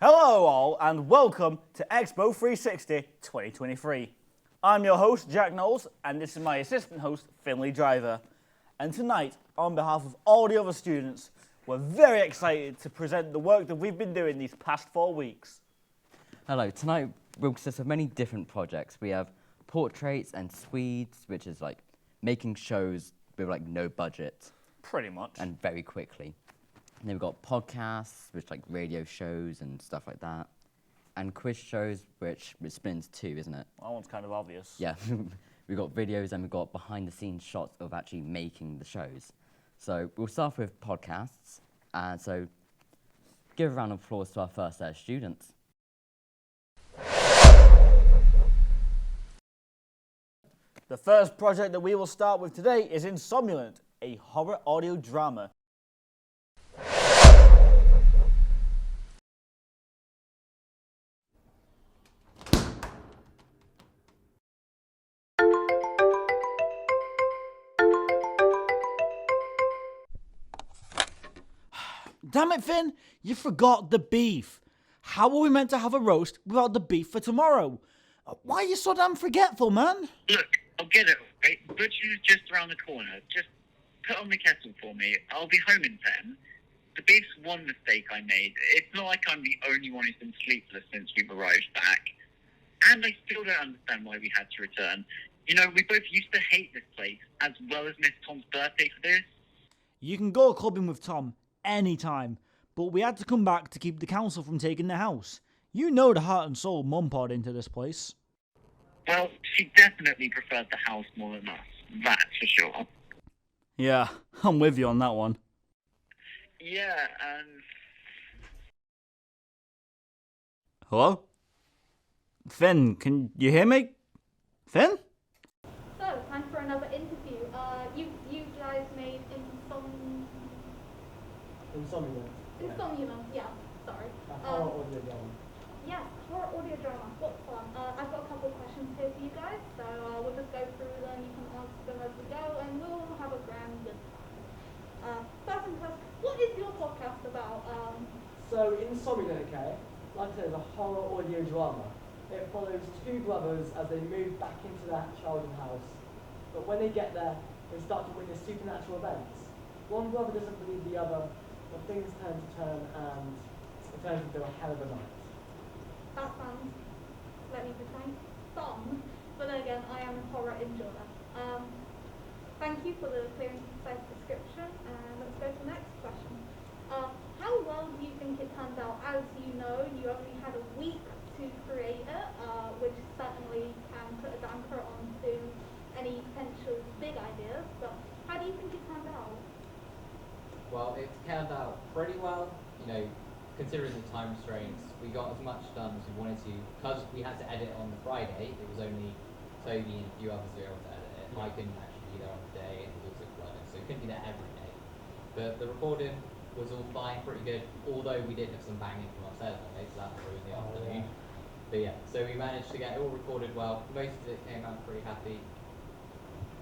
Hello all and welcome to Expo 360 2023. I'm your host Jack Knowles and this is my assistant host Finley Driver. And tonight, on behalf of all the other students, we're very excited to present the work that we've been doing these past 4 weeks. Hello, tonight will consist of many different projects. We have portraits and Swedes, which is like making shows with like no budget. Pretty much. And very quickly. And then we've got podcasts, which like radio shows and stuff like that. And quiz shows, which spins too, isn't it? That one's kind of obvious. Yeah, we've got videos and we've got behind the scenes shots of actually making the shows. So we'll start with podcasts. And so give a round of applause to our first set of students. The first project that we will start with today is Insomniac, a horror audio drama. Damn it, Finn! You forgot the beef. How are we meant to have a roast without the beef for tomorrow? Why are you so damn forgetful, man? Look, I'll get it, right? Butcher's just around the corner. Just put on the kettle for me. I'll be home in 10. The beef's one mistake I made. It's not like I'm the only one who's been sleepless since we've arrived back. And I still don't understand why we had to return. You know, we both used to hate this place, as well as miss Tom's birthday for this. You can go clubbing with Tom anytime, but we had to come back to keep the council from taking the house. You know the heart and soul Mum poured into this place. Well, she definitely preferred the house more than us. That's for sure. Yeah, I'm with you on that one. Yeah, and... Hello? Finn, can you hear me? Finn? So, time for another interview. You guys made Insomniac, yeah, sorry. Horror audio drama. Yeah, horror audio drama. What fun. I've got a couple of questions here for you guys, so we'll just go through them, you can answer them as we go, and we'll have a grand good time. First and first, what is your podcast about? So, Insomniac, okay, like I said, is a horror audio drama. It follows two brothers as they move back into their childhood house. But when they get there, they start to witness supernatural events. One brother doesn't believe the other, but things turn to turn and it turns into a hell of a night. That sounds, let me define, fun, but then again, I am a horror enjoyer. Thank you for the clear and concise description, and let's go to the next question. How well do you think it turned out? As you know, you only had a week to create it, which certainly can put a damper onto any potential big ideas, but how do you think it turned out? Well, it turned out pretty well, you know, considering the time restraints. We got as much done as we wanted to. Because we had to edit on the Friday, it was only Toby and a few others who were able to edit it. I couldn't actually be there on the day, and it was also flooding, so we couldn't be there every day. But the recording was all fine, pretty good, although we did have some banging from upstairs one day, so that was in the afternoon. But yeah, so we managed to get it all recorded well. Most of it came out pretty happy.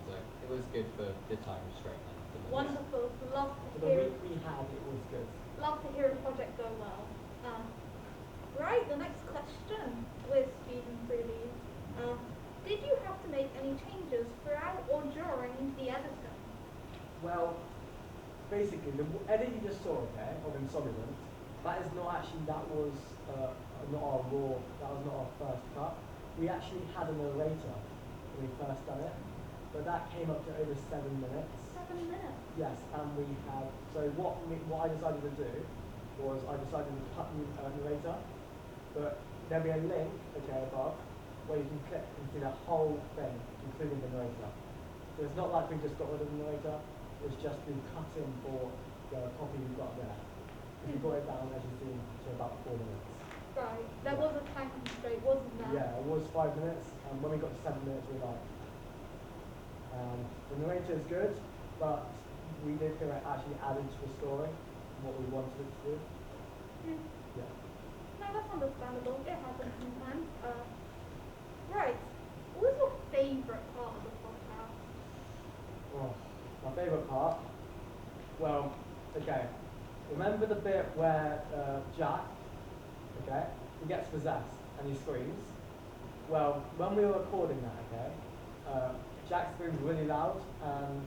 So it was good for the time restraint. Wonderful, love to For the hear. week we had, it was good. Love to hear a project go well. Right, the next question with students really. Did you have to make any changes throughout or during the editing? Well, basically, the edit you just saw, okay, of Insomniac, that is not actually, that was not our raw, that was not our first cut. We actually had a narrator when we first done it, but that came up to over 7 minutes. 7 minutes? Yes, and we had, so what I decided to do was I decided to cut the narrator, but there'll be a link, okay, above, where you can click and see the whole thing, including the narrator. So it's not like we just got rid of the narrator, it's just been cut in for the copy we've got there. We brought it down, as you've seen, to about 4 minutes. Right, there was a time constraint, wasn't there? Yeah, it was 5 minutes, and when we got to 7 minutes, we were like, the narrator is good, but we did feel like actually added to the story what we wanted it to do. Yeah. No, that's understandable. It happens sometimes. Right. What was your favourite part of the podcast? Oh, my favourite part? Well, okay. Remember the bit where Jack, okay, he gets possessed and he screams. Well, when we were recording that, okay, Jack screamed really loud, and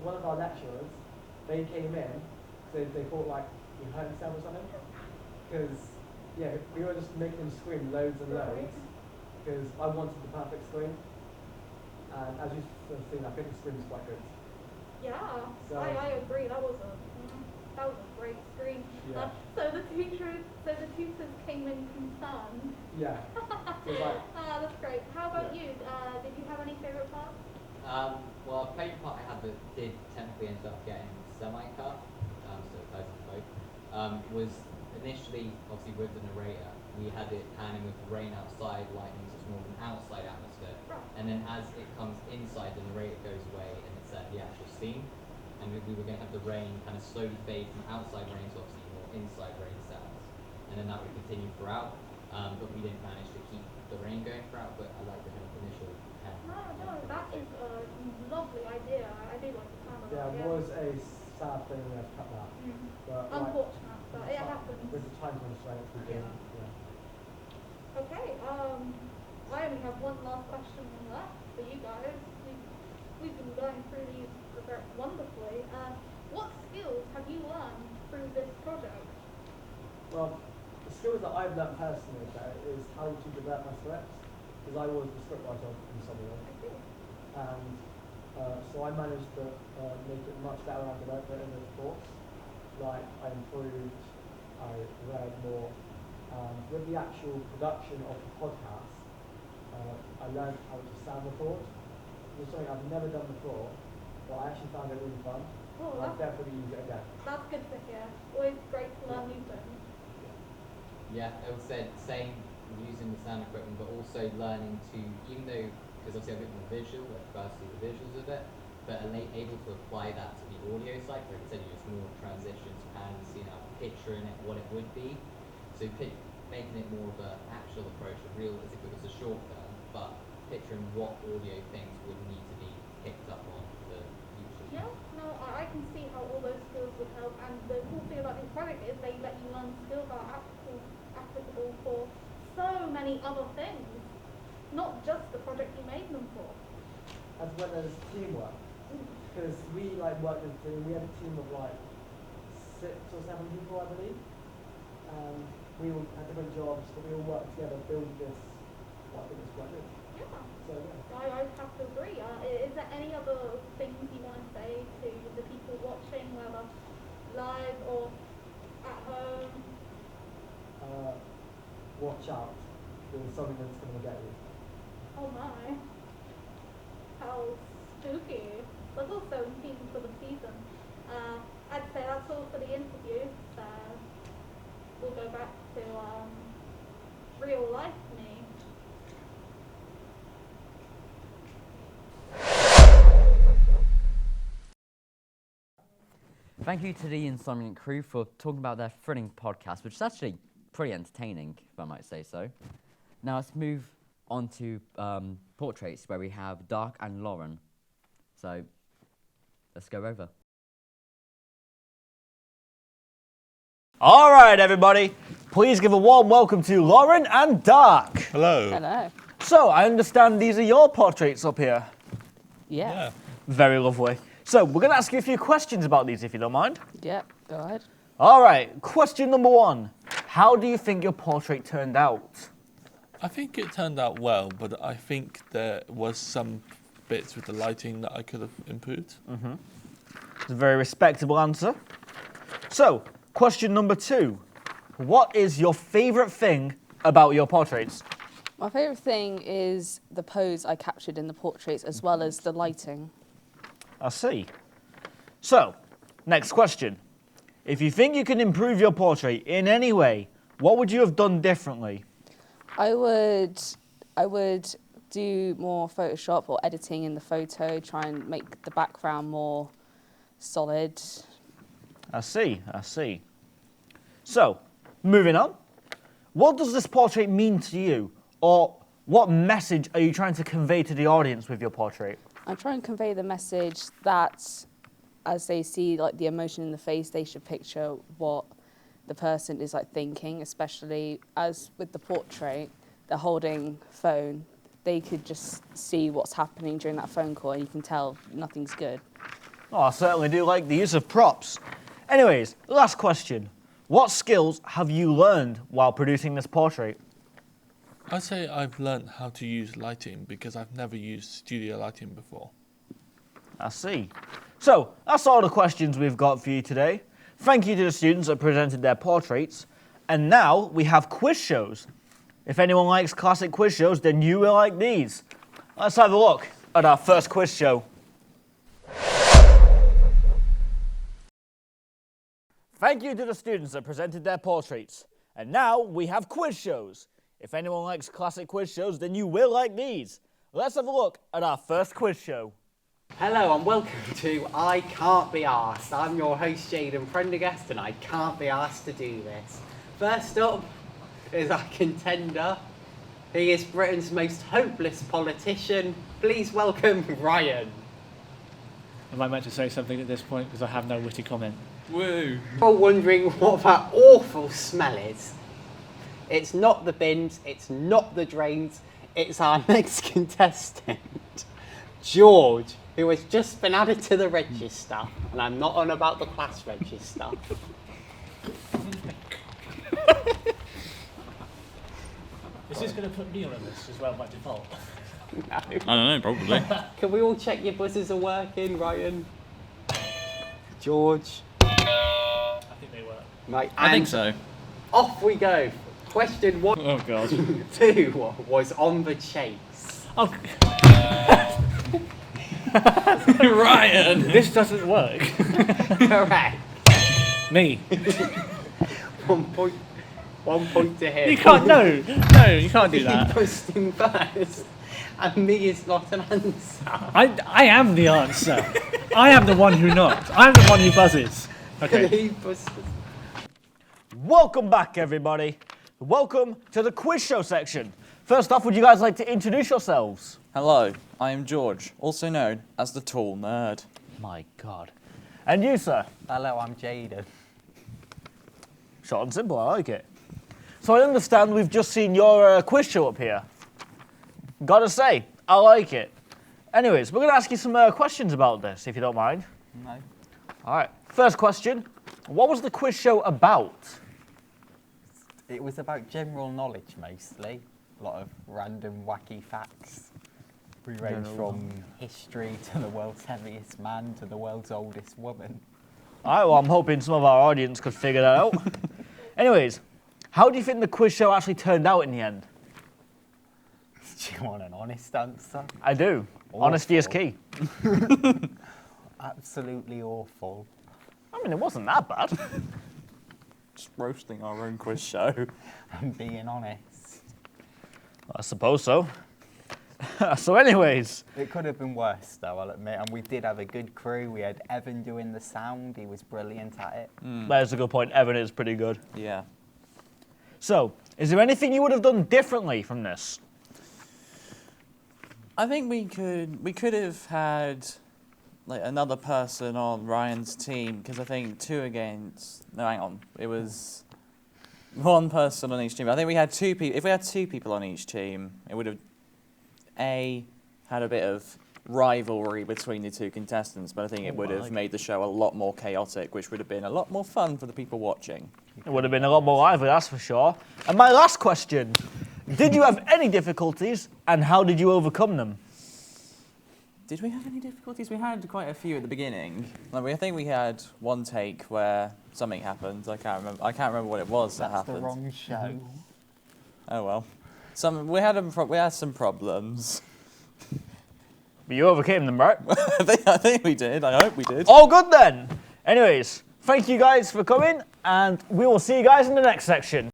one of our lecturers, they came in, because they thought like he hurt himself or something, because yeah, we were just making him scream loads and loads, because I wanted the perfect scream, and as you've seen, I think the scream's quite good. Yeah, So- I agree. That was a great scream. Yeah. So the tutors came in concerned. Yeah. So it's like, That's great. How about Yeah. you? Did you have any favourite parts? Well, a favourite part I had that did technically end up getting semi-cut, so close to both, was initially, obviously with the narrator, we had it panning with the rain outside, lightning, so it's more of an outside atmosphere. Right. And then as it comes inside, the narrator goes away and it's at the actual scene. And we were going to have the rain kind of slowly fade from outside rain to obviously more inside rain sounds. And then that would continue throughout, but we didn't manage to keep the rain going throughout, but I like the kind of initial pan. No, that is a lovely idea. I do like the sound of yeah, that. it was a sad thing we had to cut that. But like, Unfortunate, but it happens. with the time constraints, we did. Yeah. Yeah. Okay, I only have one last question left for you guys. We've been going through these wonderfully. What skills have you learned through this project? Well, the skills that I've learned personally is how to develop my scripts, because I was the scriptwriter in some way. I see. And so I managed to make it much better and develop it in the course. Like, I improved, I read more. With the actual production of the podcast, I learned how to sound record. It was something I've never done before, but I actually found it really fun. Oh, And I'd definitely use it again. That's good to hear. Always great to learn new things. Yeah, it was said, same using the sound equipment, but also learning to, even though, because obviously I'm a bit more visual, at first see the visuals of it, but able to apply that to the audio side, like I said, it's more transitions, pans, picturing it, what it would be. So making it more of an actual approach, a real, as if it was a short film, but picturing what audio things would need to be picked up on for YouTube. Yeah, no, I can see how all those skills would help, and the cool thing about this project is they let you learn skills that are applicable for so many other things, not just the project you made them for. As well as teamwork. Because we worked as a team, we had a team of 6 or 7 people, I believe. And we all had different jobs, but we all worked together, build this, I think it's quite good. Yeah, So yeah. I have to agree. Is there any other things you want to say to the people watching, whether live or at home? Watch out. There's something that's going to get you. Oh my. How spooky. But also in season for the season. I'd say that's all for the interview. So we'll go back to real life me. Thank you to the Insomniac crew for talking about their thrilling podcast, which is actually pretty entertaining, if I might say so. Now let's move on to portraits, where we have Dark and Lauren. So let's go over. All right, everybody. Please give a warm welcome to Lauren and Dark. Hello. Hello. So, I understand these are your portraits up here. Yeah. Very lovely. So, we're going to ask you a few questions about these, if you don't mind. Yeah, go ahead. All right, question number 1. How do you think your portrait turned out? I think it turned out well, but I think there was some bits with the lighting that I could have improved. It's a very respectable answer. So, question number 2. What is your favourite thing about your portraits? My favourite thing is the pose I captured in the portraits, as well as the lighting. I see. So, next question. If you think you can improve your portrait in any way, what would you have done differently? I would do more Photoshop or editing in the photo, try and make the background more solid. I see. So, moving on. What does this portrait mean to you? Or what message are you trying to convey to the audience with your portrait? I try and convey the message that as they see the emotion in the face, they should picture what the person is like thinking, especially as with the portrait, they're holding phone. They could just see what's happening during that phone call and you can tell nothing's good. Oh, I certainly do like the use of props. Anyways, last question. What skills have you learned while producing this portrait? I'd say I've learned how to use lighting because I've never used studio lighting before. I see. So, that's all the questions we've got for you today. Thank you to the students that presented their portraits. And now we have quiz shows. If anyone likes classic quiz shows, then you will like these. Let's have a look at our first quiz show. Thank you to the students that presented their portraits. And now we have quiz shows. If anyone likes classic quiz shows, then you will like these. Let's have a look at our first quiz show. Hello and welcome to I Can't Be Arsed. I'm your host Jaden Prendergast and I can't be arsed to do this. First up is our contender. He is Britain's most hopeless politician. Please welcome Ryan. Am I meant to say something at this point because I have no witty comment? Woo! You're wondering what that awful smell is. It's not the bins, it's not the drains, it's our next contestant, George, who has just been added to the register. And I'm not on about the class register. Is this going to put me on a list as well by default? No. I don't know, probably. Can we all check your buzzers are working, Ryan? George? I think they work. Right, I think and so. off we go. Question 1, Oh, God. 2 was on the chase. Oh, Ryan! this doesn't work. Correct. Me. 1 point. 1 point to him. You can't, no, you can't do He that. pushed him first. And me is not an answer. I am the answer. I am the one who knocked. I'm the one who buzzes. Okay. He pushed us. Welcome back, everybody. Welcome to the quiz show section. First off, would you guys like to introduce yourselves? Hello, I am George, also known as the Tall Nerd. My God. And you, sir? Hello, I'm Jaden. Short and simple, I like it. So I understand we've just seen your quiz show up here. Gotta say, I like it. Anyways, we're gonna ask you some questions about this, if you don't mind. No. All right, first question. What was the quiz show about? It was about general knowledge mostly. A lot of random wacky facts. We range from history to the world's heaviest man to the world's oldest woman. All right, well, I'm hoping some of our audience could figure that out. Anyways, how do you think the quiz show actually turned out in the end? Do you want an honest answer? I do. Honesty is key. Absolutely awful. I mean, it wasn't that bad. Just roasting our own quiz show. I'm being honest. I suppose so. So anyways, It could have been worse though, I'll admit. And we did have a good crew. We had Evan doing the sound. He was brilliant at it. That's a good point. Evan is pretty good. Yeah. So, is there anything you would have done differently from this? I think we could have had like another person on Ryan's team because I think it was one person on each team. I think we had 2 people. If we had 2 people on each team, it would have had a bit of rivalry between the 2 contestants, but I think it would have made the show a lot more chaotic, which would have been a lot more fun for the people watching. It would have been a lot more lively, that's for sure. And my last question, did you have any difficulties and how did you overcome them? Did we have any difficulties? We had quite a few at the beginning. I think we had one take where something happened. I can't remember what it was that happened. That's the wrong show. Oh well. We had some problems. But you overcame them, right? I think we did. I hope we did. All good then. Anyways, thank you guys for coming and we will see you guys in the next section.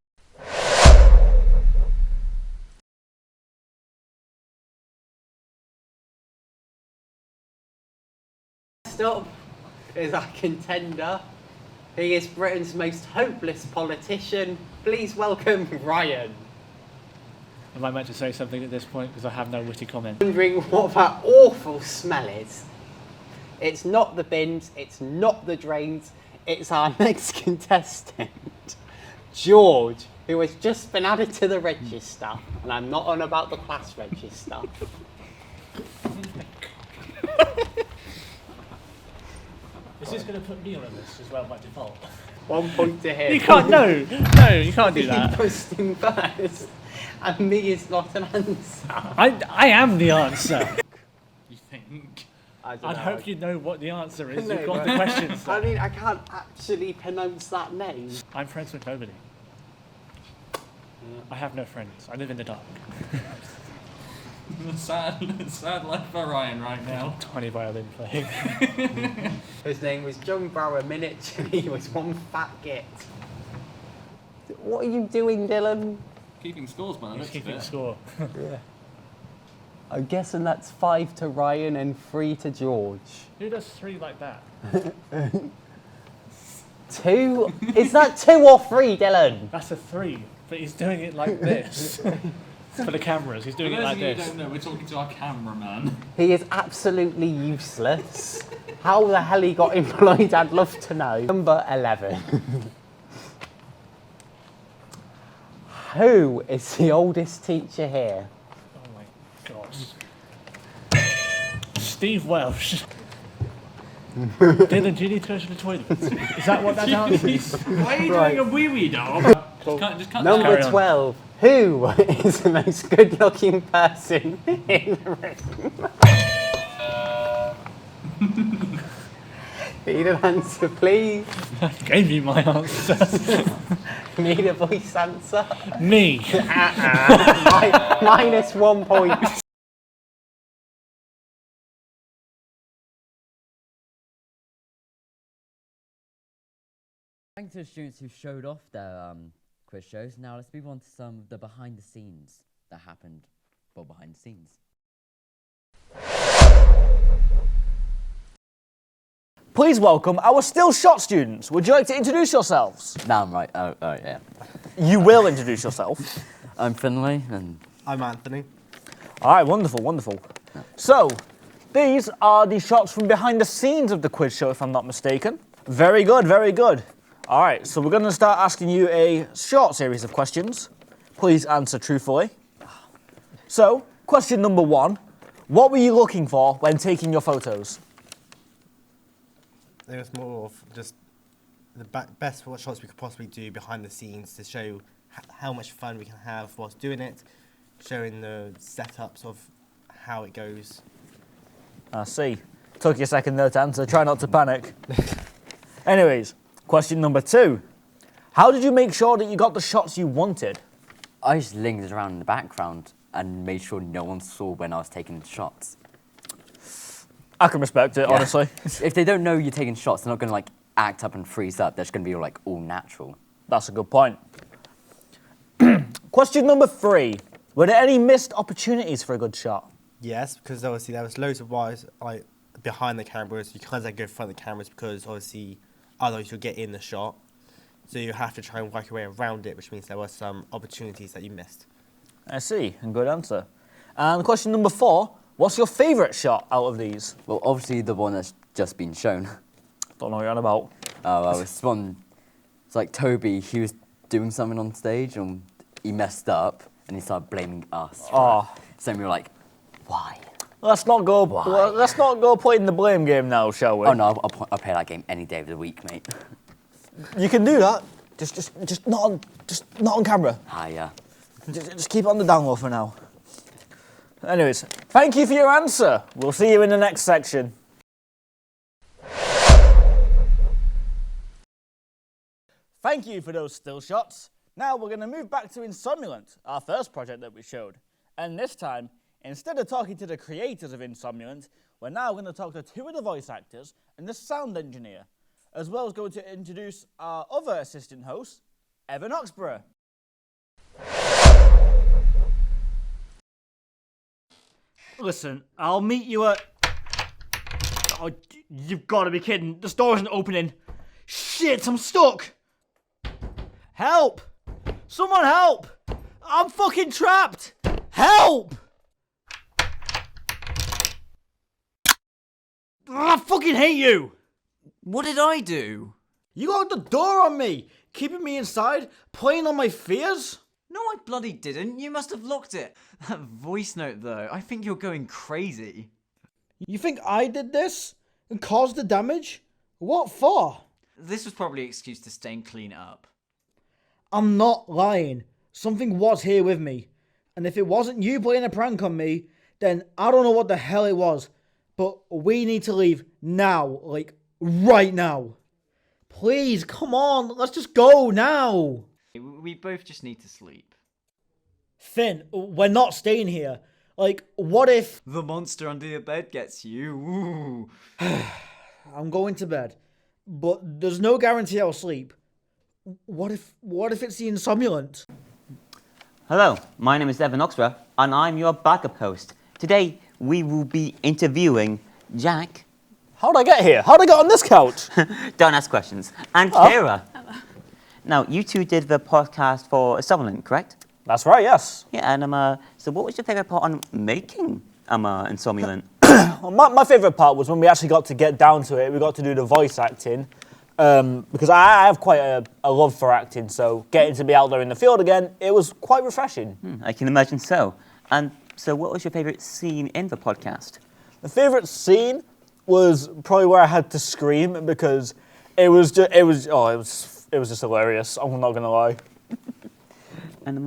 Next up is our contender. He is Britain's most hopeless politician. Please welcome Ryan. Am I meant to say something at this point because I have no witty comment? Wondering what that awful smell is. It's not the bins, it's not the drains, it's our next contestant, George, who has just been added to the register, and I'm not on about the class register. Is this going to put me on a list as well by default? 1 point to him. You can't, no, you can't do He that. pushed him first, and me is not an answer. I am the answer. You think? I don't I'd know. hope you know what the answer is. No, You've got but- the questions. I mean, I can't actually pronounce that name. I'm friends with nobody. I have no friends. I live in the dark. sad life for Ryan right now. Tiny violin playing. His name was John Brower Minich, and he was one fat git. What are you doing, Dylan? Keeping scores, man. He's keeping score. Yeah. I'm guessing that's 5 to Ryan and 3 to George. Who does 3 like that? 2? Is that 2 or 3, Dylan? That's a 3, but he's doing it like this. For the cameras, he's doing For it those like of you who this. don't know, we're talking to our cameraman. He is absolutely useless. How the hell he got employed, I'd love to know. Number 11. Who is the oldest teacher here? Oh my god. Steve Welsh. Dylan, do you need to go to the toilet? Is that what that answer is? Why are you Right. doing a wee-wee, dog? Cool. Just cut Number carry on. 12. Who is the most good-looking person in the room? Need an answer, please. I gave you my answer. Need a voice answer. Me. Minus 1 point. Thanks to the students who showed off their quiz shows. Now let's move on to some of the behind the scenes that happened, well, behind the scenes. Please welcome our still shot students. Would you like to introduce yourselves? Now I'm right. Oh, yeah. You will introduce yourself. I'm Finlay, and I'm Anthony. All right, wonderful, wonderful. So, these are the shots from behind the scenes of the quiz show, if I'm not mistaken. Very good, very good. All right, so we're going to start asking you a short series of questions. Please answer truthfully. So, question number 1. What were you looking for when taking your photos? It was more of just the best shots we could possibly do behind the scenes to show how much fun we can have whilst doing it, showing the setups of how it goes. I see. Took you a second there to answer. Try not to panic. Anyways, question number 2. How did you make sure that you got the shots you wanted? I just lingered around in the background and made sure no one saw when I was taking shots. I can respect it, Yeah. honestly. If they don't know you're taking shots, they're not going to like act up and freeze up. They're just going to be like all natural. That's a good point. Question number 3. Were there any missed opportunities for a good shot? Yes, because obviously there was loads of wires like behind the cameras. You can't go in front of the cameras because obviously otherwise you'll get in the shot. So you have to try and work your way around it, which means there were some opportunities that you missed. I see, and good answer. And question number 4. What's your favourite shot out of these? Well, obviously the one that's just been shown. Don't know what you're on about. Well, it's one. It's like Toby. He was doing something on stage and he messed up and he started blaming us. Oh. So we were like, why? Let's not go playing the blame game now, shall we? Oh no, I'll play that game any day of the week, mate. You can do that. Just not on camera. Ah, yeah. Just keep it on the down low for now. Anyways, thank you for your answer. We'll see you in the next section. Thank you for those still shots. Now we're going to move back to Insomnulant, our first project that we showed. And this time, instead of talking to the creators of Insomnulant, we're now going to talk to 2 of the voice actors and the sound engineer, as well as going to introduce our other assistant host, Evan Oxborough. Listen, I'll meet you at... Oh, you've got to be kidding. The store isn't opening. Shit, I'm stuck. Help! Someone help! I'm fucking trapped! Help! I fucking hate you! What did I do? You locked the door on me! Keeping me inside? Playing on my fears? No, I bloody didn't. You must have locked it. That voice note, though, I think you're going crazy. You think I did this? And caused the damage? What for? This was probably an excuse to stay and clean it up. I'm not lying. Something was here with me. And if it wasn't you playing a prank on me, then I don't know what the hell it was. But we need to leave now. Like, right now. Please, come on. Let's just go now. We both just need to sleep. Finn, we're not staying here. Like, what if... The monster under your bed gets you. Ooh. I'm going to bed. But there's no guarantee I'll sleep. What if it's the insomnulant? Hello, my name is Evan Oxborough, and I'm your backup host. Today, we will be interviewing Jack. How'd I get here? How'd I get on this couch? Don't ask questions. And Kira. Hello. Now, you two did the podcast for Insomniac, correct? That's right, yes. Yeah, and so what was your favourite part on making Insomniac? Well, my favourite part was when we actually got to get down to it. We got to do the voice acting. Because I have quite a love for acting, so getting to be out there in the field again, it was quite refreshing. I can imagine so. And so what was your favourite scene in the podcast? The favourite scene was probably where I had to scream because it was just hilarious. I'm not gonna lie. And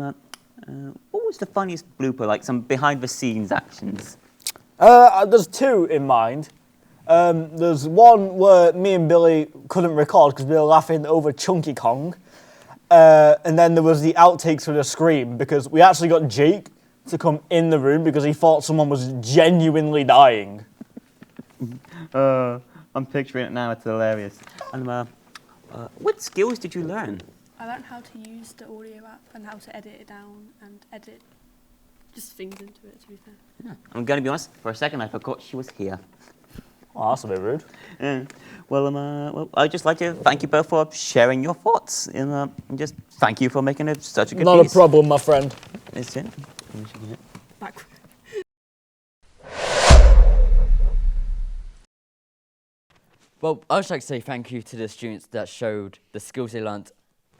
what was the funniest blooper, like some behind the scenes actions? There's two in mind. There's one where me and Billy couldn't record because we were laughing over Chunky Kong. And then there was the outtakes for the scream because we actually got Jake to come in the room because he thought someone was genuinely dying. I'm picturing it now, it's hilarious. And what skills did you learn? I learned how to use the audio app and how to edit it down and edit just things into it, to be fair. Yeah. I'm going to be honest, for a second I forgot she was here. Oh, that's a bit rude. Yeah. Well, I'd just like to thank you both for sharing your thoughts. And just thank you for making it such a good Not piece. a problem, my friend. It's it. Back. Well, I'd just like to say thank you to the students that showed the skills they learnt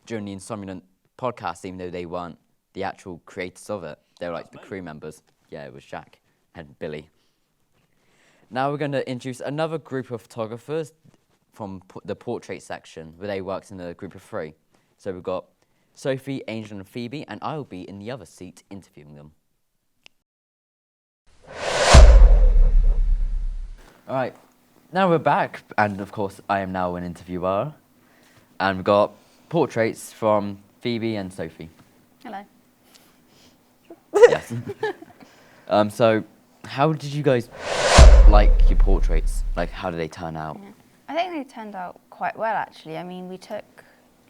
during the Insomniac podcast, even though they weren't the actual creators of it. They were like the crew members. Yeah, it was Jack and Billy. Now we're going to introduce another group of photographers from the portrait section, where they worked in a group of 3. So we've got Sophie, Angel, and Phoebe, and I will be in the other seat interviewing them. All right, now we're back, and of course I am now an interviewer, and we've got portraits from Phoebe and Sophie. Hello. Yes. So, how did you guys like your portraits? Like, how did they turn out? Yeah. I think they turned out quite well, actually. I mean, we took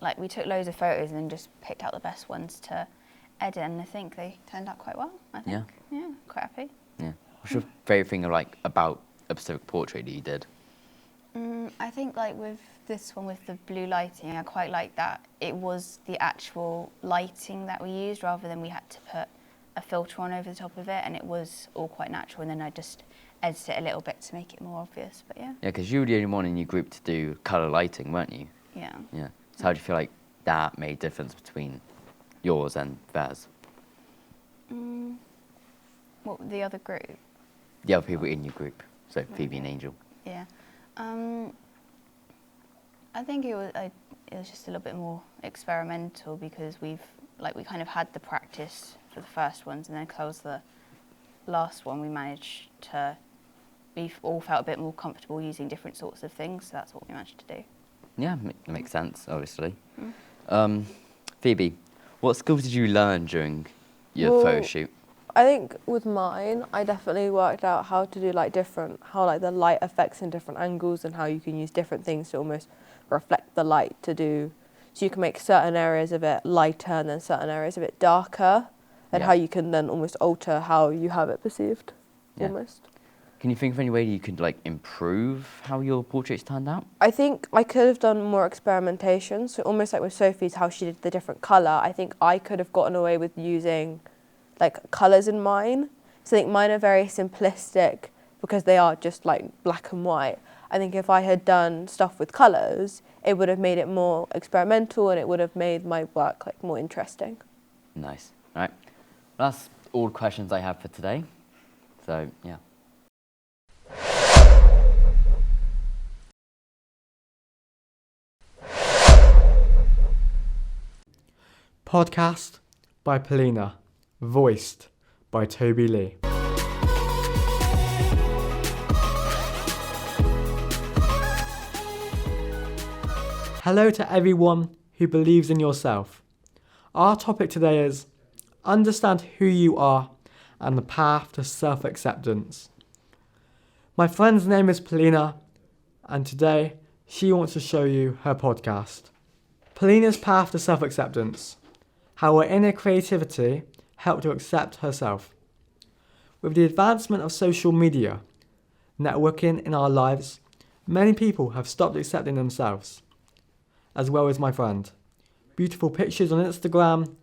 loads of photos and then just picked out the best ones to edit, and I think they turned out quite well. I think. Yeah, quite happy. Yeah. What's your favourite thing about a specific portrait that you did? I think with this one with the blue lighting, I quite like that it was the actual lighting that we used rather than we had to put a filter on over the top of it, and it was all quite natural, and then I just edited it a little bit to make it more obvious, but yeah. Yeah, because you were the only one in your group to do colour lighting, weren't you? Yeah. Yeah. So how do you feel like that made a difference between yours and theirs? What, the other group? The other people in your group, so Phoebe and Angel. Yeah. I think it was just a little bit more experimental because we kind of had the practice for the first ones, and then because the last one we managed to, we all felt a bit more comfortable using different sorts of things, so that's what we managed to do. Yeah, makes sense, obviously. Phoebe, what skills did you learn during your photo shoot? I think with mine, I definitely worked out how to do how the light affects in different angles and how you can use different things to almost reflect the light so you can make certain areas of it lighter and then certain areas of it darker, and how you can then almost alter how you have it perceived, almost. Can you think of any way you could improve how your portraits turned out? I think I could have done more experimentation, so almost like with Sophie's, how she did the different colour, I think I could have gotten away with using colours in mine. So I think mine are very simplistic because they are just black and white. I think if I had done stuff with colours, it would have made it more experimental and it would have made my work like more interesting. Nice. All right. That's all the questions I have for today. So, yeah. Podcast by Polina, voiced by Toby Lee. Hello to everyone who believes in yourself. Our topic today is understand who you are and the path to self-acceptance. My friend's name is Polina, and today she wants to show you her podcast. Polina's path to self-acceptance. How her inner creativity helped her accept herself. With the advancement of social media, networking in our lives, many people have stopped accepting themselves, as well as my friend. Beautiful pictures on Instagram,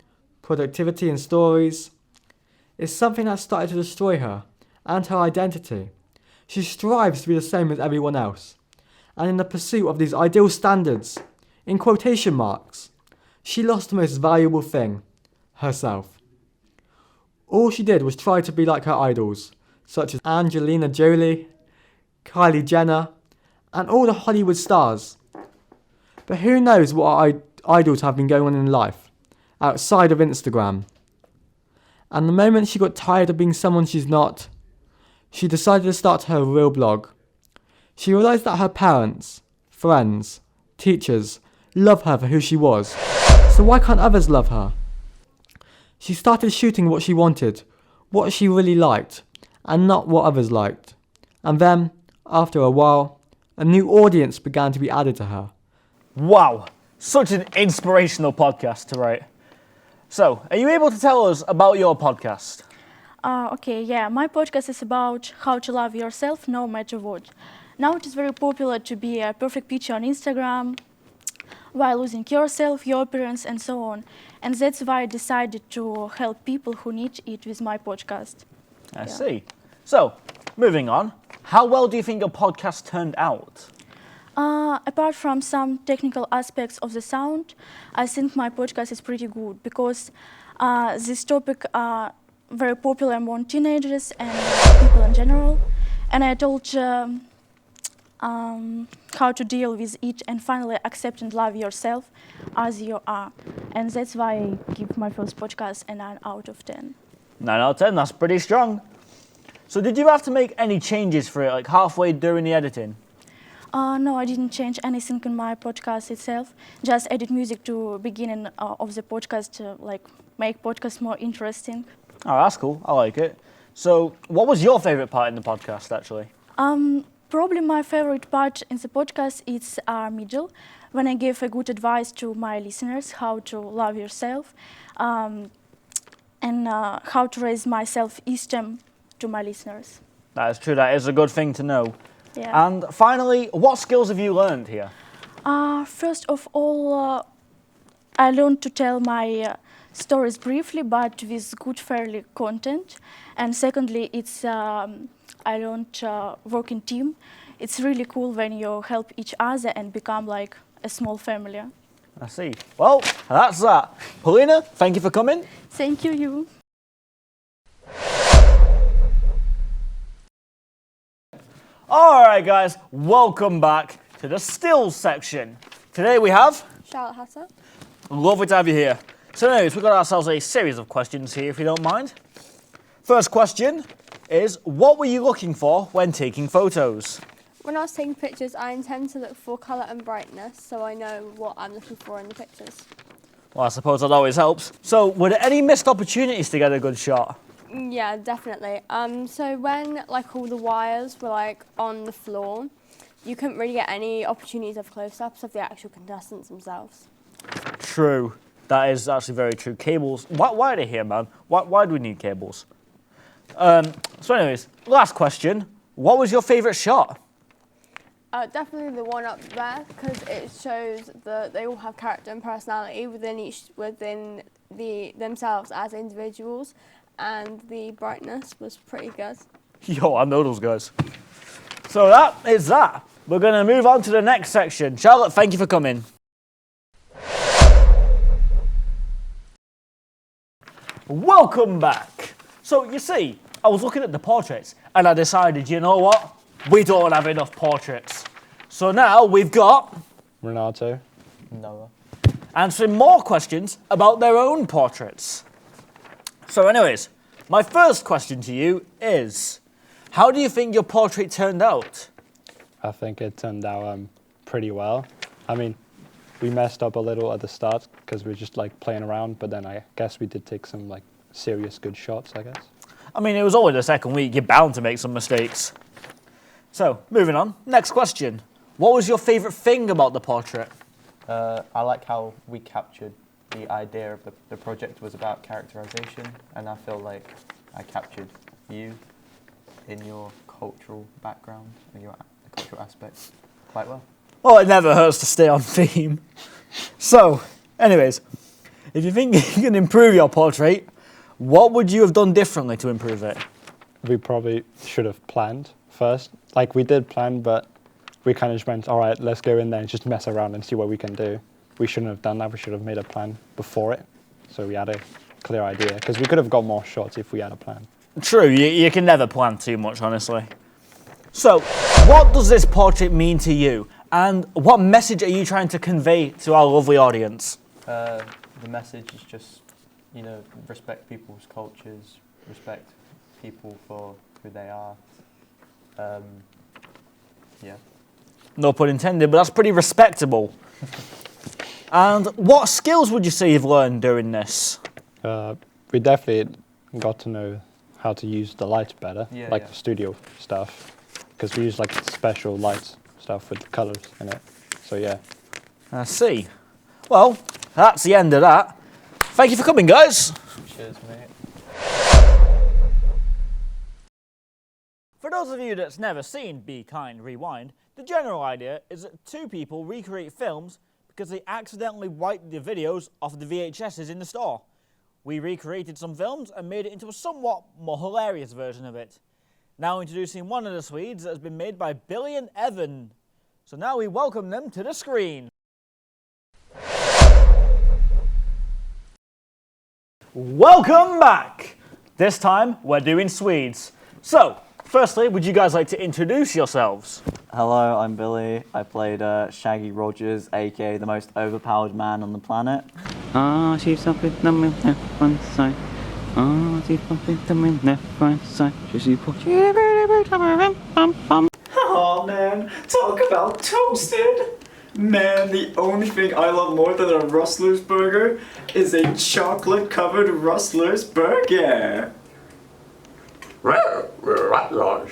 productivity and stories, is something that started to destroy her and her identity. She strives to be the same as everyone else, and in the pursuit of these ideal standards, in quotation marks, she lost the most valuable thing, herself. All she did was try to be like her idols, such as Angelina Jolie, Kylie Jenner, and all the Hollywood stars. But who knows what our idols have been going on in life, outside of Instagram. And the moment she got tired of being someone she's not, she decided to start her real blog. She realised that her parents, friends, teachers, love her for who she was. So why can't others love her? She started shooting what she wanted, what she really liked, and not what others liked. And then, after a while, a new audience began to be added to her. Wow, such an inspirational podcast to write. So, are you able to tell us about your podcast? Okay, yeah, my podcast is about how to love yourself no matter what. Now it is very popular to be a perfect picture on Instagram, while losing yourself, your appearance, and so on. And that's why I decided to help people who need it with my podcast. I see. So, moving on, how well do you think your podcast turned out? Apart from some technical aspects of the sound, I think my podcast is pretty good because this topic are very popular among teenagers and people in general. And I told how to deal with it and finally accept and love yourself as you are. And that's why I give my first podcast a 9 out of 10. 9 out of 10, that's pretty strong. So did you have to make any changes for it, like halfway during the editing? No, I didn't change anything in my podcast itself. Just edit music to beginning of the podcast to make podcast more interesting. Oh, that's cool. I like it. So what was your favourite part in the podcast, actually? Probably my favorite part in the podcast is middle, when I give a good advice to my listeners how to love yourself and how to raise my self-esteem to my listeners. That is true. That is a good thing to know. Yeah. And finally, what skills have you learned here? First of all, I learned to tell my stories briefly, but with good, fairly content. And secondly, it's I learned work in team. It's really cool when you help each other and become like a small family. I see. Well, that's that. Polina, thank you for coming. Thank you. All right, guys, welcome back to the stills section. Today we have Charlotte Hatter. Lovely to have you here. So anyways, we've got ourselves a series of questions here, if you don't mind. First question is, what were you looking for when taking photos? When I was taking pictures, I intend to look for colour and brightness, so I know what I'm looking for in the pictures. Well, I suppose that always helps. So, were there any missed opportunities to get a good shot? Yeah, definitely. So when all the wires were on the floor, you couldn't really get any opportunities of close-ups of the actual contestants themselves. True. That is actually very true. Cables. Why are they here, man? Why do we need cables? So anyways, last question. What was your favourite shot? Definitely the one up there, because it shows that they all have character and personality within themselves as individuals, and the brightness was pretty good. Yo, I know those guys. So that is that. we're going to move on to the next section. Charlotte, thank you for coming. Welcome back. So, you see, I was looking at the portraits and I decided, you know what? We don't have enough portraits. So now we've got Renato, Noah, answering more questions about their own portraits. So anyways, my first question to you is, how do you think your portrait turned out? I think it turned out pretty well. I mean, we messed up a little at the start because we were just like playing around, but then I guess we did take some like serious good shots, I guess. I mean, it was only the second week, you're bound to make some mistakes. So, moving on, next question. What was your favourite thing about the portrait? I like how we captured the idea of the project was about characterization, and I feel like I captured you in your cultural background and your cultural aspects quite well. Well, it never hurts to stay on theme. So, anyways, if you think you can improve your portrait, what would you have done differently to improve it? We probably should have planned first. Like, we did plan, but we kind of just went, all right, let's go in there and just mess around and see what we can do. We shouldn't have done that. We should have made a plan before it, so we had a clear idea, because we could have got more shots if we had a plan. True, you can never plan too much, honestly. So, what does this portrait mean to you? And what message are you trying to convey to our lovely audience? The message is just, you know, respect people's cultures, respect people for who they are. Yeah. No pun intended, but that's pretty respectable. And what skills would you say you've learned during this? We definitely got to know how to use the lights better, the studio stuff, because we use like special light stuff with the colours in it. So yeah. I see. Well, that's the end of that. Thank you for coming, guys. Cheers, mate. For those of you that's never seen Be Kind, Rewind, the general idea is that two people recreate films because they accidentally wiped the videos off the VHSs in the store. We recreated some films and made it into a somewhat more hilarious version of it. Now introducing one of the Swedes that has been made by Billy and Evan. So now we welcome them to the screen. Welcome back! This time we're doing Swedes. So, firstly, would you guys like to introduce yourselves? Hello, I'm Billy. I played Shaggy Rogers, aka the most overpowered man on the planet. She's up with them in left one side. She's up with them in left one side. Oh man, talk about toasted! Man, the only thing I love more than a Rustler's burger is a chocolate-covered Rustler's burger. Rustlers.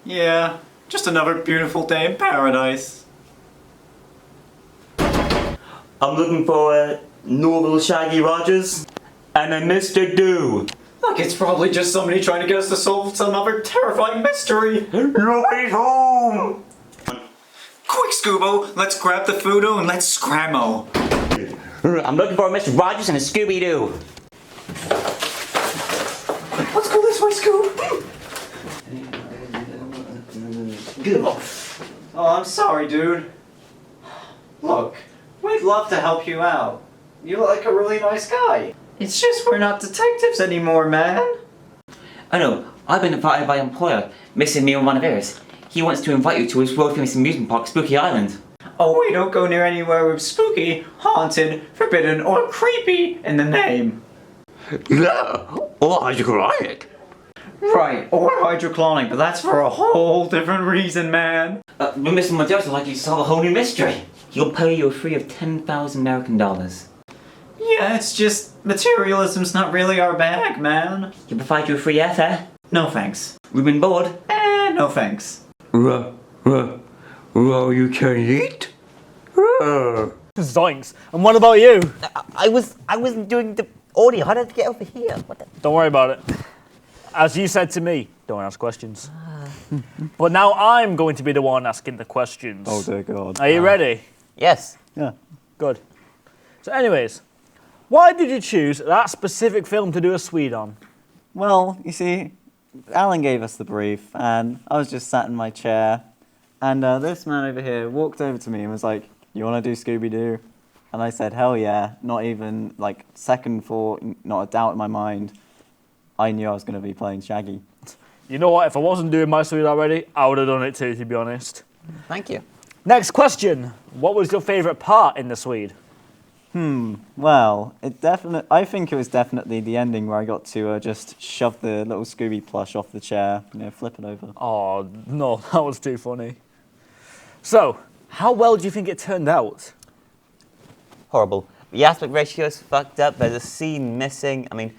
Yeah, just another beautiful day in paradise. I'm looking for a normal Shaggy Rogers and a Mr. Do. Look, it's probably just somebody trying to get us to solve some other terrifying mystery. Nobody's home! Quick, Scoobo, let's grab the Fudo and let's scramble. I'm looking for a Mr. Rogers and a Scooby-Doo. Let's go this way, Scoob. Oh, I'm sorry, dude. Look, we'd love to help you out. You look like a really nice guy. It's just we're not detectives anymore, man. Oh no, I've been invited by an employer, Mr. Neil Monaveris. He wants to invite you to his world-famous amusement park, Spooky Island. Oh, we don't go near anywhere with spooky, haunted, forbidden, or creepy in the name. Yeah, or hydrochloric. Right, or hydrochlonic, but that's for a whole different reason, man. But Mr. Monaveris would like you to solve a whole new mystery. He'll pay you a fee of 10,000 American dollars. Yeah, it's just materialism's not really our bag, man. He'll provide you a free airfare. No thanks. Room and board. No thanks. You can eat? Zoinks. And what about you? I wasn't doing the audio. How did I get over here? Don't worry about it. As you said to me, don't ask questions. But now I'm going to be the one asking the questions. Oh dear God. Are you ready? Yes. Yeah. Good. So anyways, why did you choose that specific film to do a Swede on? Well, you see, Alan gave us the brief, and I was just sat in my chair, and this man over here walked over to me and was like, "You want to do Scooby-Doo?" And I said, "Hell yeah!" Not even like second thought, not a doubt in my mind. I knew I was going to be playing Shaggy. You know what? If I wasn't doing my Swede already, I would have done it too, to be honest. Thank you. Next question. What was your favourite part in the Swede? Well, I think it was definitely the ending where I got to just shove the little Scooby plush off the chair, flip it over. Oh, no, that was too funny. So, how well do you think it turned out? Horrible. The aspect ratio's fucked up. There's a scene missing. I mean,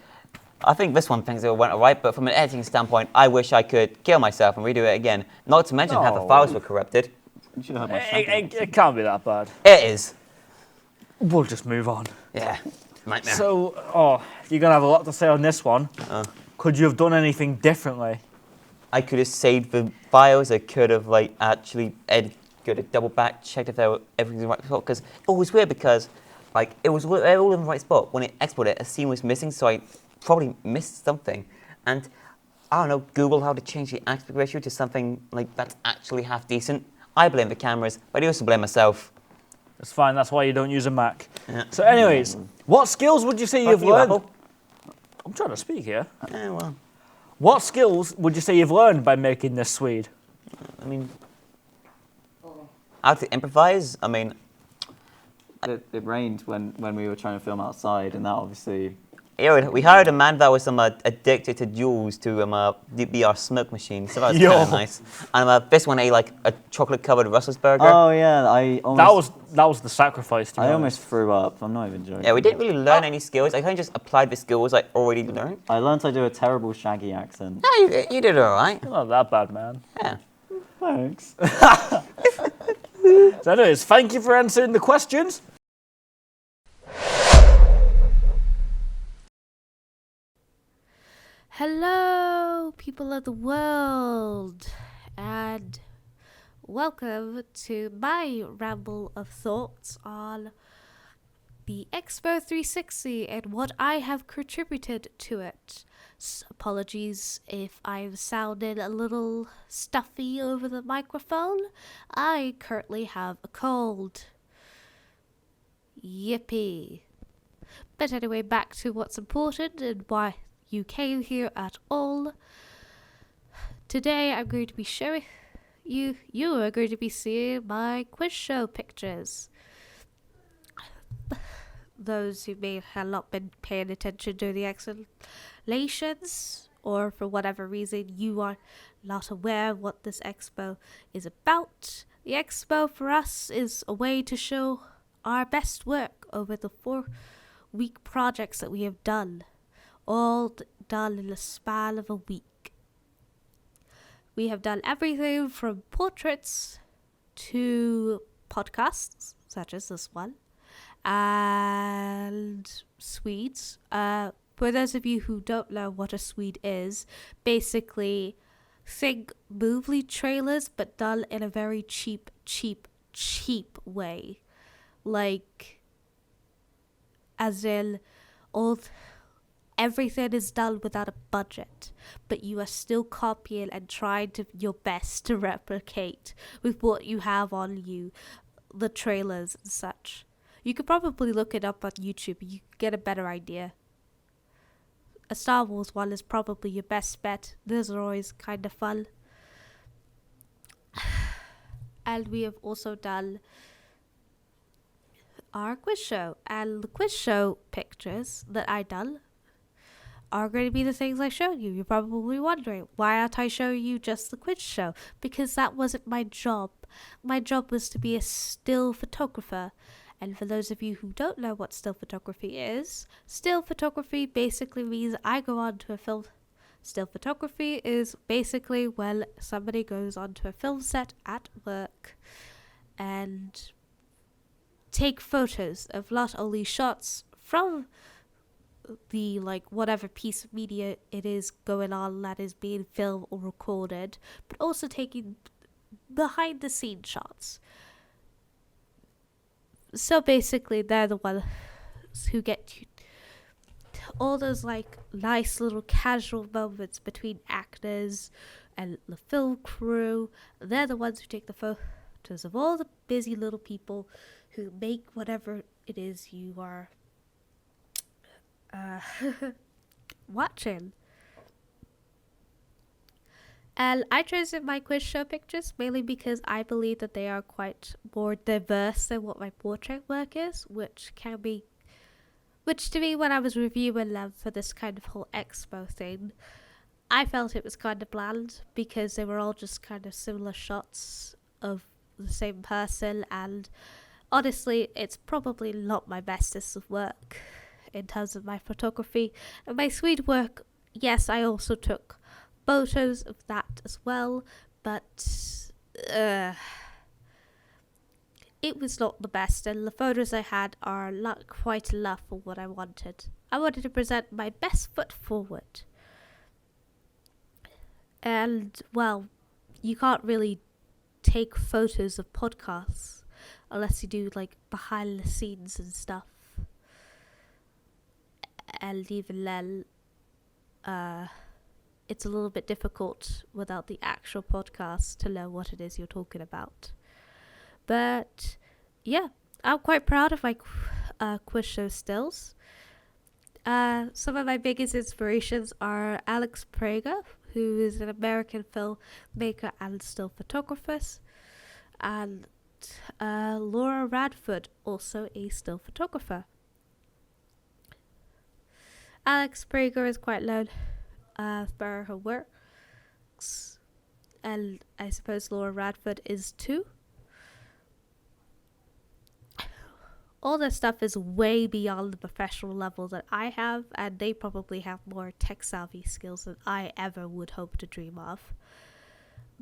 I think this one thinks it went alright, but from an editing standpoint, I wish I could kill myself and redo it again. Not to mention how the files were corrupted. You should have my Shaggy. It can't be that bad. It is. We'll just move on. Yeah, nightmare. So, you're going to have a lot to say on this one. Could you have done anything differently? I could have saved the files. I could have actually could have double back checked if everything was in the right spot. Because it was weird because it was all in the right spot. When it exported, a scene was missing, so I probably missed something. And I don't know, Google how to change the aspect ratio to something that's actually half decent. I blame the cameras, but I also blame myself. It's fine. That's why you don't use a Mac. Yeah. So, anyways, what skills would you say you've learned? Apple. I'm trying to speak here. Yeah, well. What skills would you say you've learned by making this Swede? I mean, how to improvise? I mean, It rained when we were trying to film outside, and that obviously... Yeah, we hired a man that was addicted to jewels to be our smoke machine, so that was kind of nice. And this one ate a chocolate-covered Russell's burger. Oh yeah, that was the sacrifice. To I almost threw up. I'm not even joking. Yeah, we didn't really learn any skills. I kind of just applied the skills I already learned. I learned I do a terrible Shaggy accent. Yeah, you did all right. You're not that bad, man. Yeah. Thanks. So anyways, thank you for answering the questions. Hello, people of the world, and welcome to my ramble of thoughts on the Expo 360 and what I have contributed to it. Apologies if I've sounded a little stuffy over the microphone. I currently have a cold. Yippee. But anyway, back to what's important and why you came here at all. Today I'm going to be showing you are going to be seeing my quiz show pictures. Those who may have not been paying attention to the explanations, or for whatever reason you are not aware of what this expo is about. The expo for us is a way to show our best work over the 4-week projects that we have done. All done in the span of a week. We have done everything from portraits to podcasts, such as this one, and Swedes. For those of you who don't know what a Swede is, basically think movie trailers but done in a very cheap way. As in, everything is done without a budget, but you are still copying and trying your best to replicate with what you have on you, the trailers and such. You could probably look it up on YouTube, you could get a better idea. A Star Wars one is probably your best bet. Those are always kind of fun. And we have also done our quiz show, and the quiz show pictures that I done are going to be the things I showed you. You're probably wondering, why aren't I showing you just the quiz show? Because that wasn't my job. My job was to be a still photographer. And for those of you who don't know what still photography is, still photography basically means I go on to a film. Still photography is basically when somebody goes onto a film set at work and take photos of not only shots from the whatever piece of media it is going on that is being filmed or recorded, but also taking behind the scenes shots. So basically they're the ones who get all those like nice little casual moments between actors and the film crew. They're the ones who take the photos of all the busy little people who make whatever it is you are watching. And I chose my quiz show pictures mainly because I believe that they are quite more diverse than what my portrait work is, which to me, when I was reviewing them for this kind of whole expo thing, I felt it was kind of bland because they were all just kind of similar shots of the same person, and honestly, it's probably not my bestest of work in terms of my photography. And my Swede work, yes, I also took photos of that as well, but it was not the best, and the photos I had are not quite enough for what I wanted. I wanted to present my best foot forward. And, well, you can't really take photos of podcasts unless you do, like, behind the scenes and stuff. And even then, it's a little bit difficult without the actual podcast to know what it is you're talking about. But yeah, I'm quite proud of my quiz show stills. Some of my biggest inspirations are Alex Prager, who is an American filmmaker and still photographer, and Laura Radford, also a still photographer. Alex Prager is quite known for her works, and I suppose Laura Radford is too. All their stuff is way beyond the professional level that I have, and they probably have more tech-savvy skills than I ever would hope to dream of.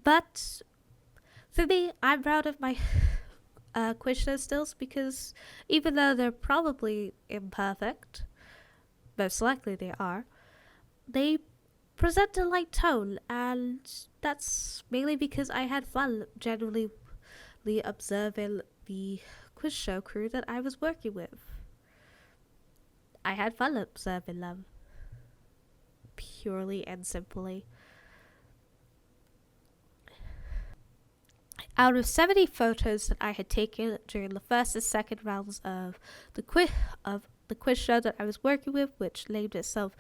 But for me, I'm proud of my quiz show stills because even though they're probably imperfect, most likely they are, they present a light tone, and that's mainly because I had fun generally observing the quiz show crew that I was working with. I had fun observing them, purely and simply. Out of 70 photos that I had taken during the first and second rounds of the quiz show that I was working with, which named itself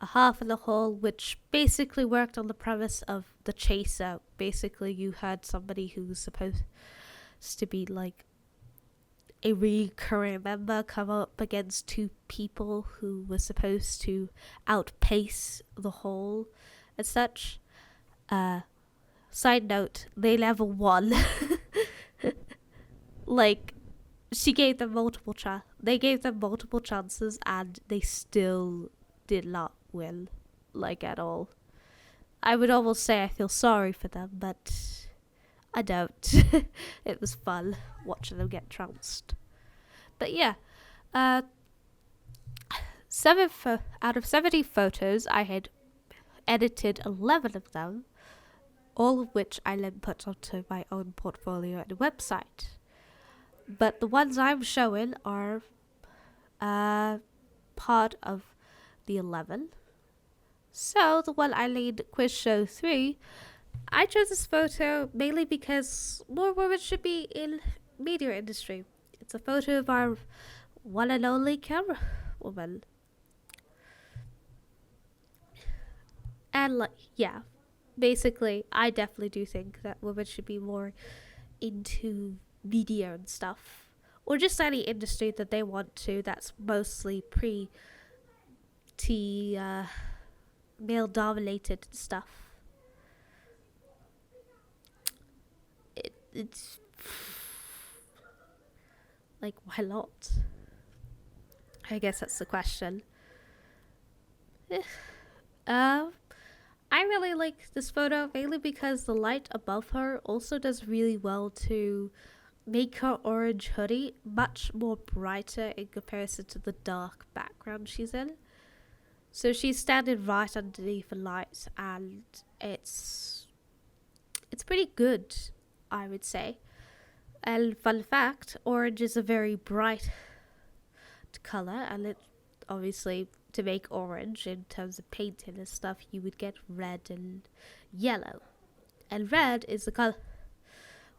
A Half in the Hall, which basically worked on the premise of the chaser. Basically, you had somebody who was supposed to be like a recurring member come up against two people who were supposed to outpace the hall and such. Side note, they never won. Like, she gave them multiple they gave them multiple chances and they still did not win, like, at all. I would almost say I feel sorry for them, but I don't. It was fun watching them get trounced. But yeah, out of 70 photos, I had edited 11 of them, all of which I then put onto my own portfolio and website. But the ones I'm showing are part of the 11. So the one I named Quiz Show 3, I chose this photo mainly because more women should be in media industry. It's a photo of our one and only camera woman. And yeah, basically, I definitely do think that women should be more into media and stuff, or just any industry that they want to. That's mostly male-dominated stuff. It's like, why not? I guess that's the question. I really like this photo mainly because the light above her also does really well to make her orange hoodie much more brighter in comparison to the dark background she's in. So she's standing right underneath the light, and it's pretty good, I would say. And fun fact, orange is a very bright color, and it obviously to make orange in terms of painting and stuff, you would get red and yellow. And red is the color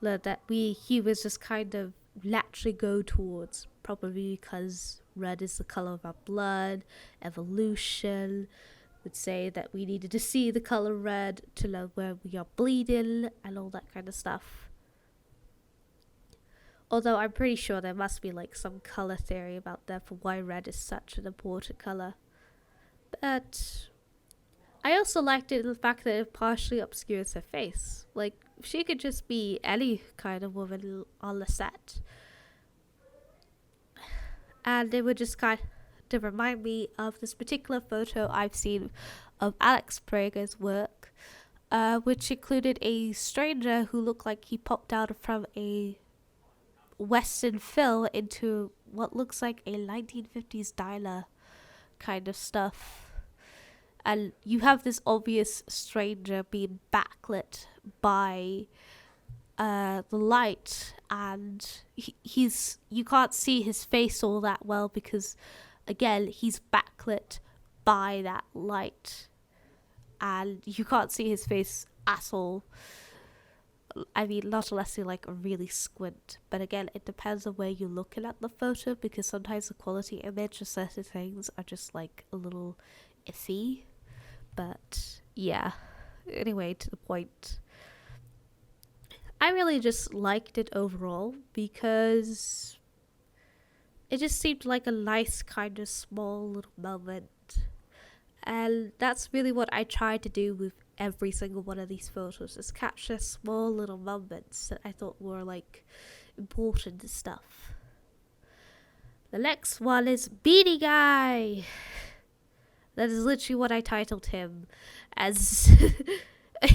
that we humans just kind of naturally go towards, probably because red is the color of our blood. Evolution would say that we needed to see the color red to know where we are bleeding and all that kind of stuff. Although I'm pretty sure there must be like some color theory about that for why red is such an important color. But I also liked it in the fact that it partially obscures her face. Like, she could just be any kind of woman on the set. And it would just kind of remind me of this particular photo I've seen of Alex Prager's work, which included a stranger who looked like he popped out from a Western film into what looks like a 1950s diner kind of stuff. And you have this obvious stranger being backlit by the light, and you can't see his face all that well because, again, he's backlit by that light, and you can't see his face at all. I mean, not unless you like really squint, but again, it depends on where you're looking at the photo, because sometimes the quality image of certain things are just like a little iffy. But yeah, anyway, to the point, I really just liked it overall because it just seemed like a nice kind of small little moment. And that's really what I tried to do with every single one of these photos, is capture small little moments that I thought were like important stuff. The next one is Beanie Guy. That is literally what I titled him as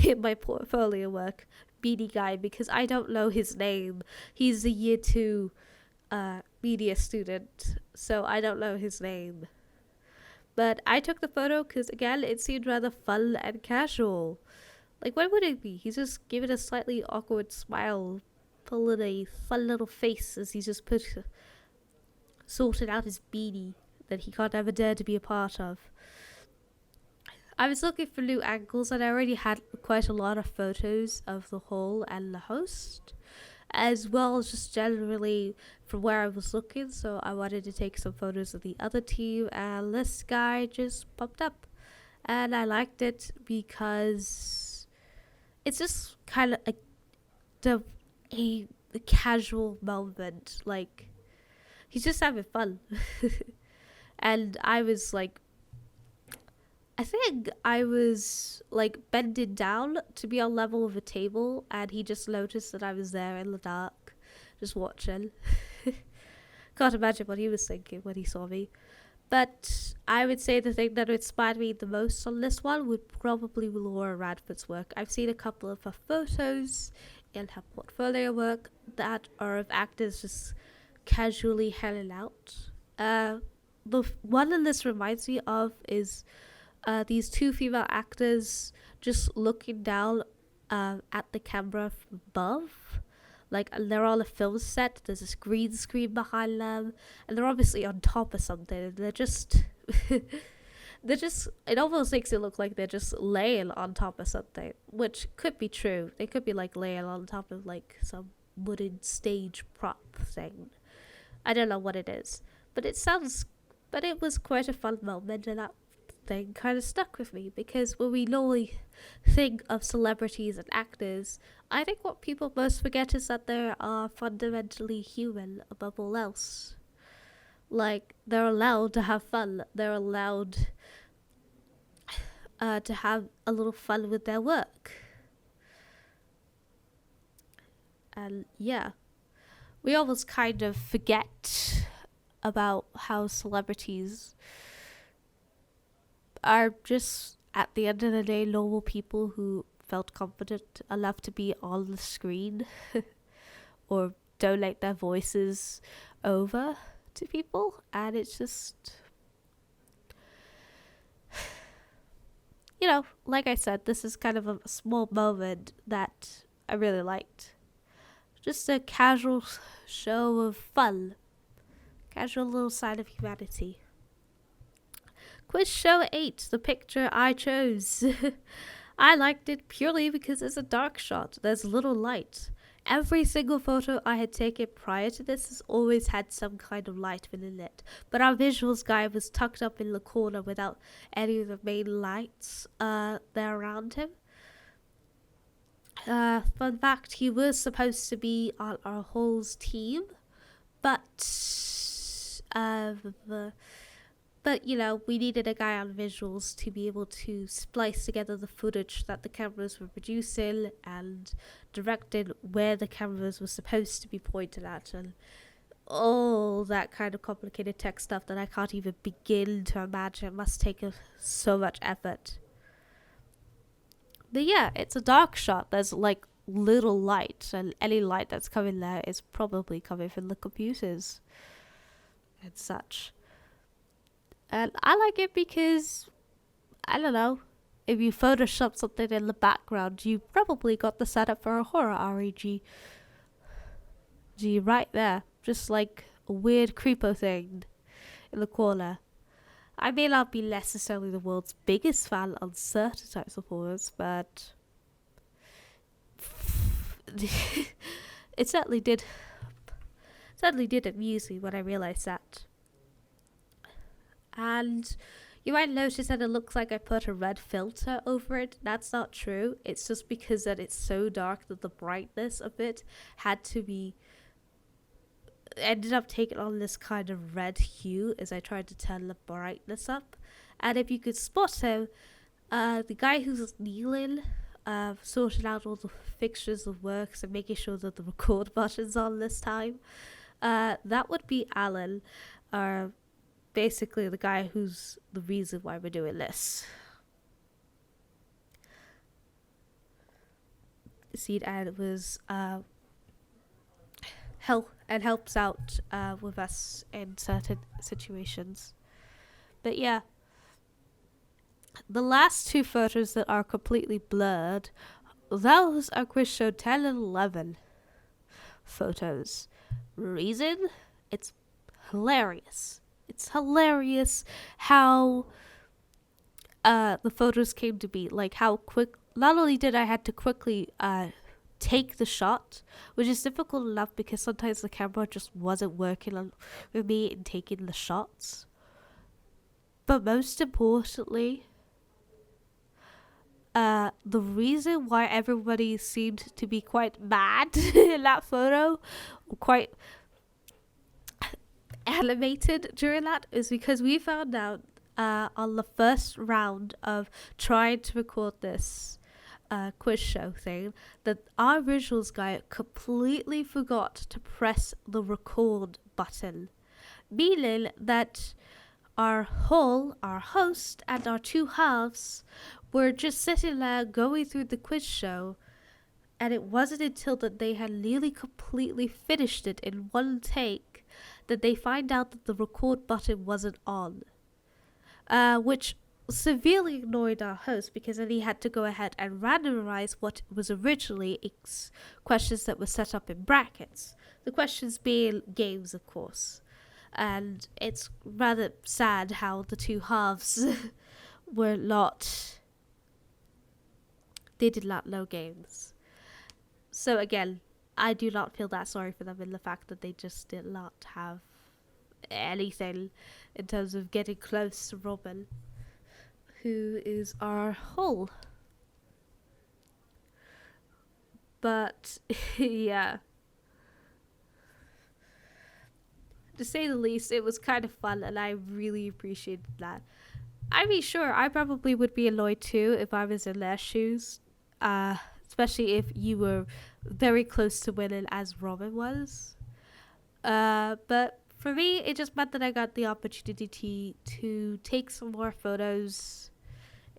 in my portfolio work, Beanie Guy, because I don't know his name. He's a year 2 media student, so I don't know his name. But I took the photo because, again, it seemed rather fun and casual. Like, why would it be? He's just giving a slightly awkward smile, pulling a fun little face as he's just sorted out his beanie that he can't ever dare to be a part of. I was looking for new angles, and I already had quite a lot of photos of the hall and the host, as well as just generally from where I was looking, so I wanted to take some photos of the other team, and this guy just popped up. And I liked it because it's just kind of a casual moment, like, he's just having fun. And I was like, I think I was like bending down to be on level with a table, and he just noticed that I was there in the dark, just watching. Can't imagine what he was thinking when he saw me. But I would say the thing that inspired me the most on this one would probably be Laura Radford's work. I've seen a couple of her photos in her portfolio work that are of actors just casually hanging out. The one that this reminds me of is these 2 female actors just looking down at the camera from above. Like, they're on a film set, there's this green screen behind them, and they're obviously on top of something, and they're just, it almost makes it look like they're just laying on top of something, which could be true. They could be, like, laying on top of, like, some wooden stage prop thing. I don't know what it is, but it was quite a fun moment, and that thing kind of stuck with me, because when we normally think of celebrities and actors, I think what people most forget is that they are fundamentally human above all else. Like, they're allowed to have fun, they're allowed to have a little fun with their work. And yeah, we almost kind of forget about how celebrities are just, at the end of the day, normal people who felt confident enough to be on the screen or donate their voices over to people. And it's just, you know, like I said, this is kind of a small moment that I really liked. Just a casual show of fun. Casual little side of humanity. Quiz show 8, the picture I chose. I liked it purely because it's a dark shot. There's little light. Every single photo I had taken prior to this has always had some kind of light within it. But our visuals guy was tucked up in the corner without any of the main lights there around him. Fun fact, he was supposed to be on our whole's team, but you know, we needed a guy on visuals to be able to splice together the footage that the cameras were producing and directed where the cameras were supposed to be pointed at and all that kind of complicated tech stuff that I can't even begin to imagine. It must take so much effort. But yeah, it's a dark shot. There's like little light, and any light that's coming there is probably coming from the computers and such. And I like it because, I don't know, if you Photoshop something in the background, you probably got the setup for a horror REG. Right there. Just like a weird creepo thing in the corner. I may not be necessarily the world's biggest fan on certain types of horrors, but it certainly did amuse me when I realized that. And you might notice that it looks like I put a red filter over it. That's not true. It's just because that it's so dark that the brightness of it ended up taking on this kind of red hue as I tried to turn the brightness up. And if you could spot him, the guy who's kneeling, sorting out all the fixtures of works and making sure that the record button's on this time, that would be Alan, basically the guy who's the reason why we're doing this. See, and it was helps out with us in certain situations. But yeah, the last two photos that are completely blurred, those are Quiz Show 10 and 11 photos. Reason? It's hilarious. It's hilarious how the photos came to be. Like how quick, not only did I had to quickly take the shot, which is difficult enough because sometimes the camera just wasn't working with me in taking the shots. But most importantly, the reason why everybody seemed to be quite mad in that photo, quite animated during that, is because we found out on the first round of trying to record this quiz show thing that our visuals guy completely forgot to press the record button, meaning that our host and our two halves were just sitting there going through the quiz show, and it wasn't until that they had nearly completely finished it in one take that they find out that the record button wasn't on, which severely annoyed our host because then he had to go ahead and randomize what was originally questions that were set up in brackets. The questions being games, of course. And it's rather sad how the two halves they did not know games. So again, I do not feel that sorry for them in the fact that they just did not have anything in terms of getting close to Robin, who is our whole. But yeah, to say the least, it was kind of fun and I really appreciated that. I mean, sure, I probably would be annoyed too if I was in their shoes, especially if you were very close to winning as Robin was. But for me, it just meant that I got the opportunity to take some more photos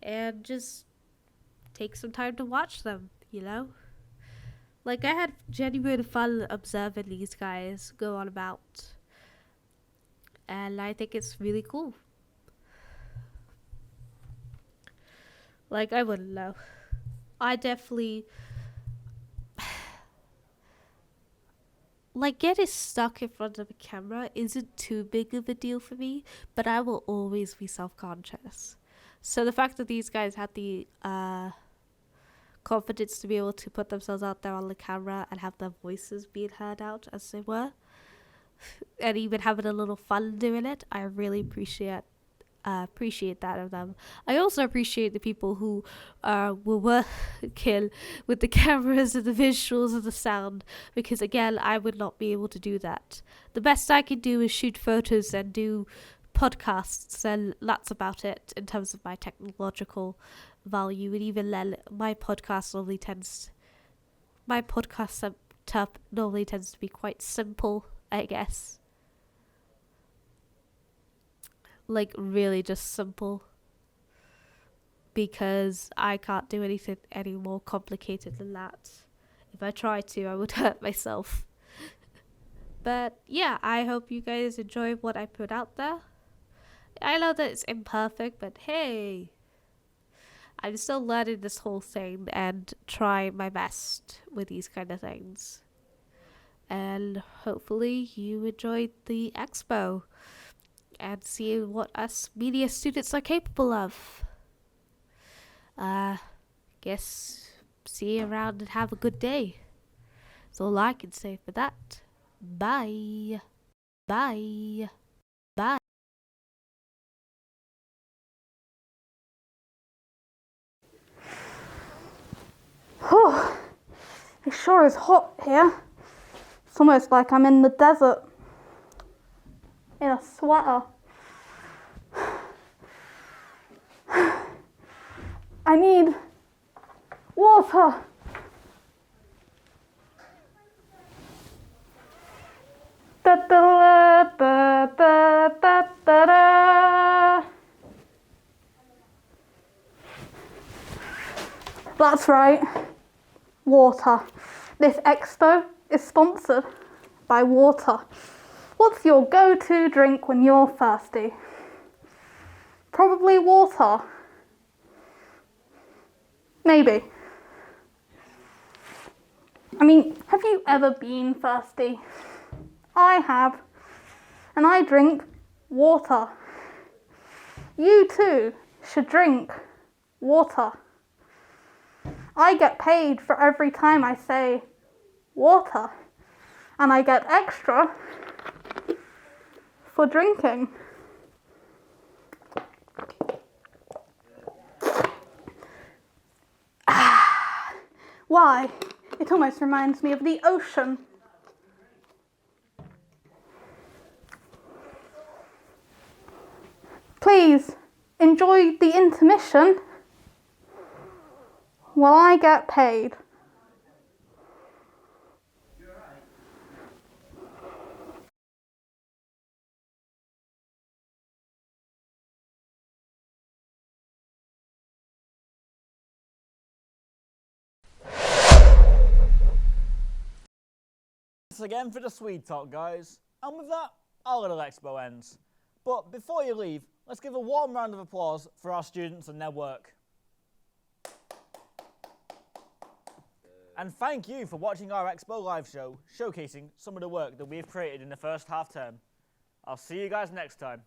and just take some time to watch them, you know? Like, I had genuine fun observing these guys go on about. And I think it's really cool. Like, I wouldn't know. I definitely... like getting stuck in front of a camera isn't too big of a deal for me, but I will always be self-conscious. So the fact that these guys had the confidence to be able to put themselves out there on the camera and have their voices being heard out as they were, and even having a little fun doing it, I really appreciate that of them. I also appreciate the people who were working with the cameras and the visuals and the sound, because again, I would not be able to do that. The best I can do is shoot photos and do podcasts, and that's about it in terms of my technological value. And even then, my podcast setup normally tends to be quite simple, I guess. Like really just simple, because I can't do anything any more complicated than that. If I tried to, I would hurt myself. But yeah, I hope you guys enjoy what I put out there. I know that it's imperfect, but hey, I'm still learning this whole thing and trying my best with these kind of things. And hopefully you enjoyed the expo and seeing what us media students are capable of. Guess see you around and have a good day. That's all I can say for that. Bye. Bye. Bye. Oh, it sure is hot here. It's almost like I'm in the desert. In a sweater. I need water. Da, da, da, da, da, da, da. That's right. Water. This expo is sponsored by water. What's your go-to drink when you're thirsty? Probably water. Maybe. I mean, have you ever been thirsty? I have. And I drink water. You too should drink water. I get paid for every time I say water. And I get extra for drinking. Why? It almost reminds me of the ocean. Please enjoy the intermission while I get paid. Thanks again for the Swede talk, guys. And with that, our little expo ends. But before you leave, let's give a warm round of applause for our students and their work. And thank you for watching our Expo live show, showcasing some of the work that we've created in the first half term. I'll see you guys next time.